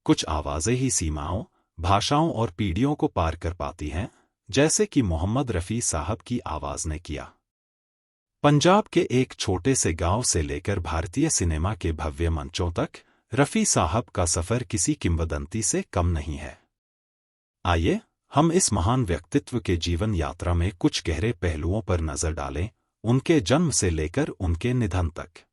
कुछ आवाजें ही सीमाओं, भाषाओं और पीढ़ियों को पार कर पाती हैं, जैसे कि मोहम्मद रफ़ी साहब की आवाज ने किया। पंजाब के एक छोटे से गांव से लेकर भारतीय सिनेमा के भव्य मंचों तक, रफ़ी साहब का सफर किसी किंवदंती से कम नहीं है। आइए, हम इस महान व्यक्तित्व के जीवन यात्रा में कुछ गहरे पहलुओं पर नजर डालें, उनके जन्म से लेकर उनके निधन तक।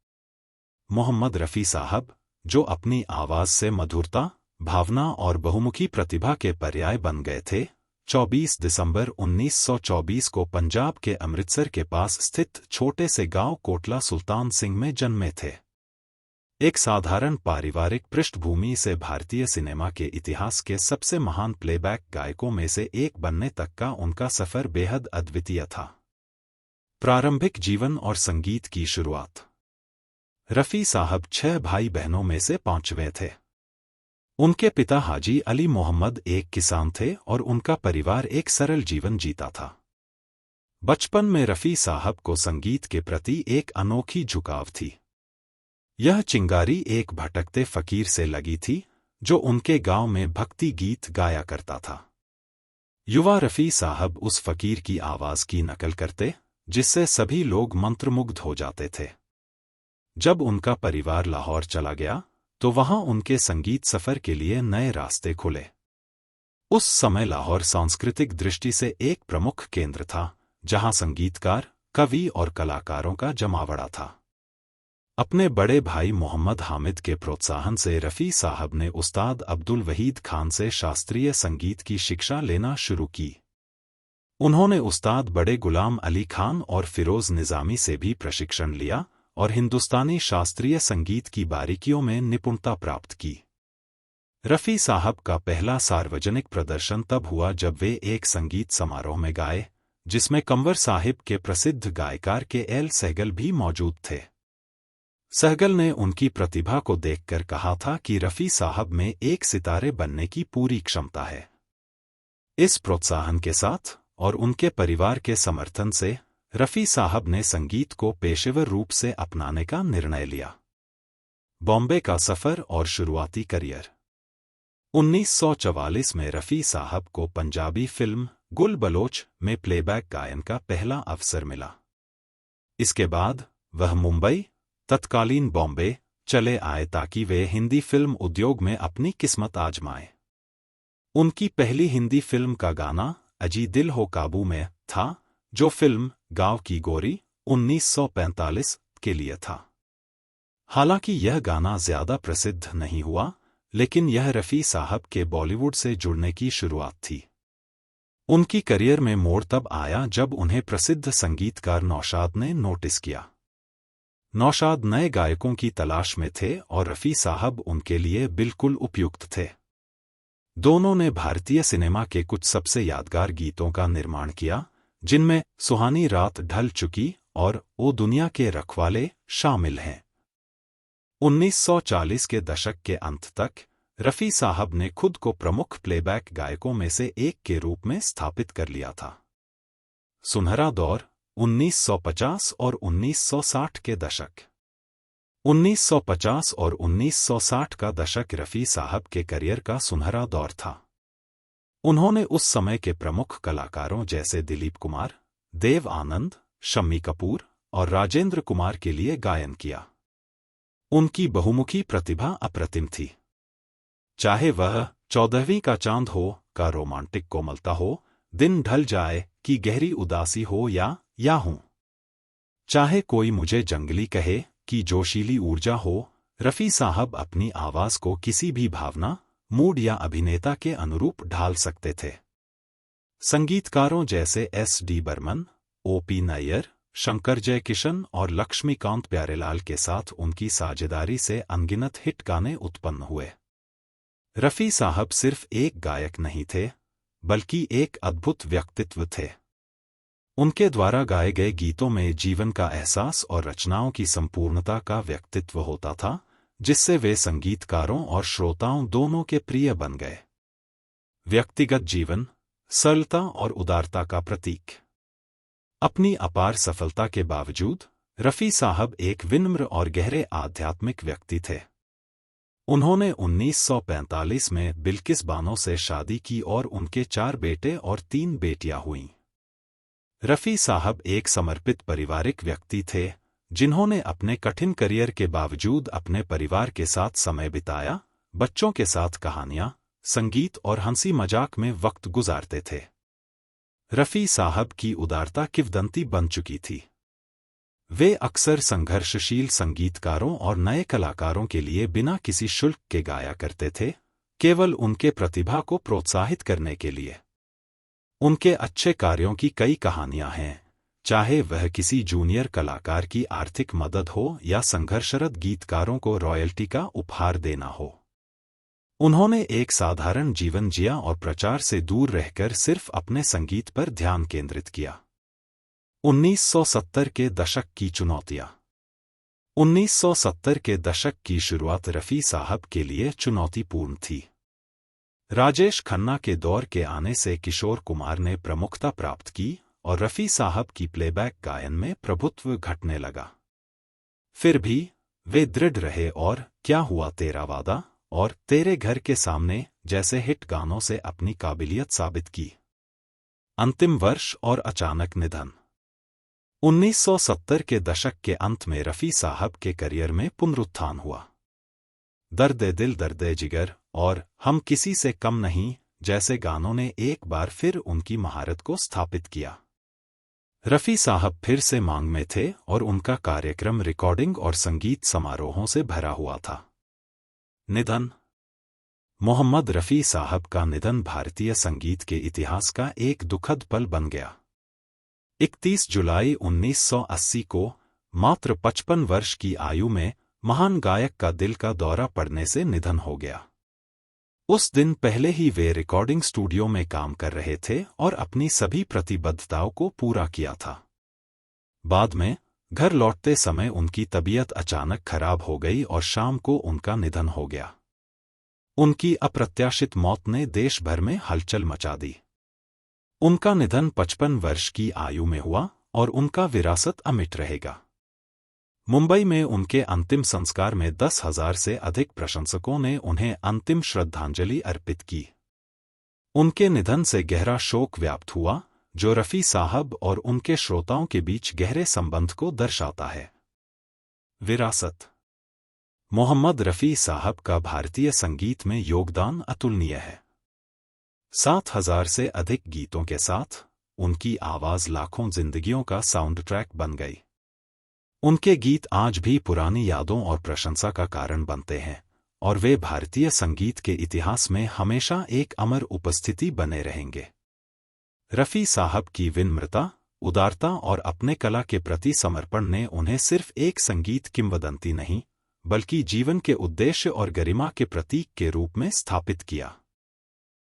मोहम्मद रफ़ी साहब, जो अपनी आवाज से मधुरता, भावना और बहुमुखी प्रतिभा के पर्याय बन गए थे, 24 दिसंबर 1924 को पंजाब के अमृतसर के पास स्थित छोटे से गांव कोटला सुल्तान सिंह में जन्मे थे। एक साधारण पारिवारिक पृष्ठभूमि से भारतीय सिनेमा के इतिहास के सबसे महान प्लेबैक गायकों में से एक बनने तक का उनका सफर बेहद अद्वितीय था। प्रारंभिक जीवन और संगीत की शुरुआत। रफ़ी साहब 6 भाई बहनों में से 5वें थे। उनके पिता हाजी अली मोहम्मद एक किसान थे और उनका परिवार एक सरल जीवन जीता था। बचपन में रफ़ी साहब को संगीत के प्रति एक अनोखी झुकाव थी। यह चिंगारी एक भटकते फकीर से लगी थी, जो उनके गांव में भक्ति गीत गाया करता था। युवा रफ़ी साहब उस फकीर की आवाज की नकल करते, जिससे सभी लोग मंत्रमुग्ध हो जाते थे। जब उनका परिवार लाहौर चला गया, तो वहां उनके संगीत सफर के लिए नए रास्ते खुले। उस समय लाहौर सांस्कृतिक दृष्टि से एक प्रमुख केंद्र था, जहां संगीतकार, कवि और कलाकारों का जमावड़ा था। अपने बड़े भाई मोहम्मद हामिद के प्रोत्साहन से रफ़ी साहब ने उस्ताद अब्दुल वहीद खान से शास्त्रीय संगीत की शिक्षा लेना शुरू की। उन्होंने उस्ताद बड़े गुलाम अली खान और फिरोज निज़ामी से भी प्रशिक्षण लिया और हिंदुस्तानी शास्त्रीय संगीत की बारीकियों में निपुणता प्राप्त की। रफ़ी साहब का पहला सार्वजनिक प्रदर्शन तब हुआ जब वे एक संगीत समारोह में गाए, जिसमें कंवर साहिब के प्रसिद्ध गायकार के सहगल भी मौजूद थे। सहगल ने उनकी प्रतिभा को देखकर कहा था कि रफ़ी साहब में एक सितारे बनने की पूरी क्षमता है। इस प्रोत्साहन के साथ और उनके परिवार के समर्थन से रफ़ी साहब ने संगीत को पेशेवर रूप से अपनाने का निर्णय लिया। बॉम्बे का सफर और शुरुआती करियर। 1944 में रफ़ी साहब को पंजाबी फिल्म गुल बलोच में प्लेबैक गायन का पहला अवसर मिला। इसके बाद वह मुंबई, तत्कालीन बॉम्बे, चले आए ताकि वे हिंदी फिल्म उद्योग में अपनी किस्मत आजमाएं। उनकी पहली हिंदी फिल्म का गाना अजी दिल हो काबू में था, जो फिल्म गांव की गोरी 1945 के लिए था। हालांकि यह गाना ज्यादा प्रसिद्ध नहीं हुआ, लेकिन यह रफ़ी साहब के बॉलीवुड से जुड़ने की शुरुआत थी। उनकी करियर में मोड़ तब आया जब उन्हें प्रसिद्ध संगीतकार नौशाद ने नोटिस किया। नौशाद नए गायकों की तलाश में थे और रफ़ी साहब उनके लिए बिल्कुल उपयुक्त थे। दोनों ने भारतीय सिनेमा के कुछ सबसे यादगार गीतों का निर्माण किया, जिनमें सुहानी रात ढल चुकी और ओ दुनिया के रखवाले शामिल हैं। 1940 के दशक के अंत तक रफ़ी साहब ने खुद को प्रमुख प्लेबैक गायकों में से एक के रूप में स्थापित कर लिया था। सुनहरा दौर 1950 और 1960 के दशक। 1950 और 1960 का दशक रफ़ी साहब के करियर का सुनहरा दौर था। उन्होंने उस समय के प्रमुख कलाकारों जैसे दिलीप कुमार, देव आनंद, शम्मी कपूर और राजेंद्र कुमार के लिए गायन किया। उनकी बहुमुखी प्रतिभा अप्रतिम थी। चाहे वह 14वीं का चांद हो का रोमांटिक कोमलता हो, दिन ढल जाए की गहरी उदासी हो या हूं, चाहे कोई मुझे जंगली कहे कि जोशीली ऊर्जा हो, रफ़ी साहब अपनी आवाज को किसी भी भावना, मूड या अभिनेता के अनुरूप ढाल सकते थे। संगीतकारों जैसे S.D. बर्मन, O.P. नैयर, शंकर जयकिशन और लक्ष्मीकांत प्यारेलाल के साथ उनकी साझेदारी से अनगिनत हिट गाने उत्पन्न हुए। रफ़ी साहब सिर्फ एक गायक नहीं थे, बल्कि एक अद्भुत व्यक्तित्व थे। उनके द्वारा गाए गए गीतों में जीवन का एहसास और रचनाओं की संपूर्णता का व्यक्तित्व होता था, जिससे वे संगीतकारों और श्रोताओं दोनों के प्रिय बन गए। व्यक्तिगत जीवन, सरलता और उदारता का प्रतीक। अपनी अपार सफलता के बावजूद रफ़ी साहब एक विनम्र और गहरे आध्यात्मिक व्यक्ति थे। उन्होंने 1945 में बिल्किस बानो से शादी की और उनके 4 बेटे और 3 बेटियां हुईं। रफ़ी साहब एक समर्पित पारिवारिक व्यक्ति थे, जिन्होंने अपने कठिन करियर के बावजूद अपने परिवार के साथ समय बिताया, बच्चों के साथ कहानियां, संगीत और हंसी मजाक में वक्त गुजारते थे। रफ़ी साहब की उदारता किंवदंती बन चुकी थी। वे अक्सर संघर्षशील संगीतकारों और नए कलाकारों के लिए बिना किसी शुल्क के गाया करते थे, केवल उनके प्रतिभा को प्रोत्साहित करने के लिए। उनके अच्छे कार्यों की कई कहानियां हैं, चाहे वह किसी जूनियर कलाकार की आर्थिक मदद हो या संघर्षरत गीतकारों को रॉयल्टी का उपहार देना हो। उन्होंने एक साधारण जीवन जिया और प्रचार से दूर रहकर सिर्फ अपने संगीत पर ध्यान केंद्रित किया। 1970 के दशक की चुनौतियां। 1970 के दशक की शुरुआत रफ़ी साहब के लिए चुनौतीपूर्ण थी। राजेश खन्ना के दौर के आने से किशोर कुमार ने प्रमुखता प्राप्त की और रफ़ी साहब की प्लेबैक गायन में प्रभुत्व घटने लगा। फिर भी वे दृढ़ रहे और क्या हुआ तेरा वादा और तेरे घर के सामने जैसे हिट गानों से अपनी काबिलियत साबित की। अंतिम वर्ष और अचानक निधन। 1970 के दशक के अंत में रफ़ी साहब के करियर में पुनरुत्थान हुआ। दर्द दिल दर्द जिगर और हम किसी से कम नहीं जैसे गानों ने एक बार फिर उनकी महारत को स्थापित किया। रफ़ी साहब फिर से मांग में थे और उनका कार्यक्रम रिकॉर्डिंग और संगीत समारोहों से भरा हुआ था। निधन। मोहम्मद रफ़ी साहब का निधन भारतीय संगीत के इतिहास का एक दुखद पल बन गया। 31 जुलाई 1980 को मात्र 55 वर्ष की आयु में महान गायक का दिल का दौरा पड़ने से निधन हो गया। उस दिन पहले ही वे रिकॉर्डिंग स्टूडियो में काम कर रहे थे और अपनी सभी प्रतिबद्धताओं को पूरा किया था। बाद में घर लौटते समय उनकी तबीयत अचानक खराब हो गई और शाम को उनका निधन हो गया। उनकी अप्रत्याशित मौत ने देश भर में हलचल मचा दी। उनका निधन 55 वर्ष की आयु में हुआ और उनका विरासत अमिट रहेगा। मुंबई में उनके अंतिम संस्कार में 10,000 से अधिक प्रशंसकों ने उन्हें अंतिम श्रद्धांजलि अर्पित की। उनके निधन से गहरा शोक व्याप्त हुआ, जो रफ़ी साहब और उनके श्रोताओं के बीच गहरे संबंध को दर्शाता है। विरासत। मोहम्मद रफ़ी साहब का भारतीय संगीत में योगदान अतुलनीय है। 7,000 से अधिक गीतों के साथ उनकी आवाज़ लाखों जिंदगियों का साउंड ट्रैक बन गई। उनके गीत आज भी पुरानी यादों और प्रशंसा का कारण बनते हैं और वे भारतीय संगीत के इतिहास में हमेशा एक अमर उपस्थिति बने रहेंगे। रफ़ी साहब की विनम्रता, उदारता और अपने कला के प्रति समर्पण ने उन्हें सिर्फ एक संगीत किंवदंती नहीं, बल्कि जीवन के उद्देश्य और गरिमा के प्रतीक के रूप में स्थापित किया।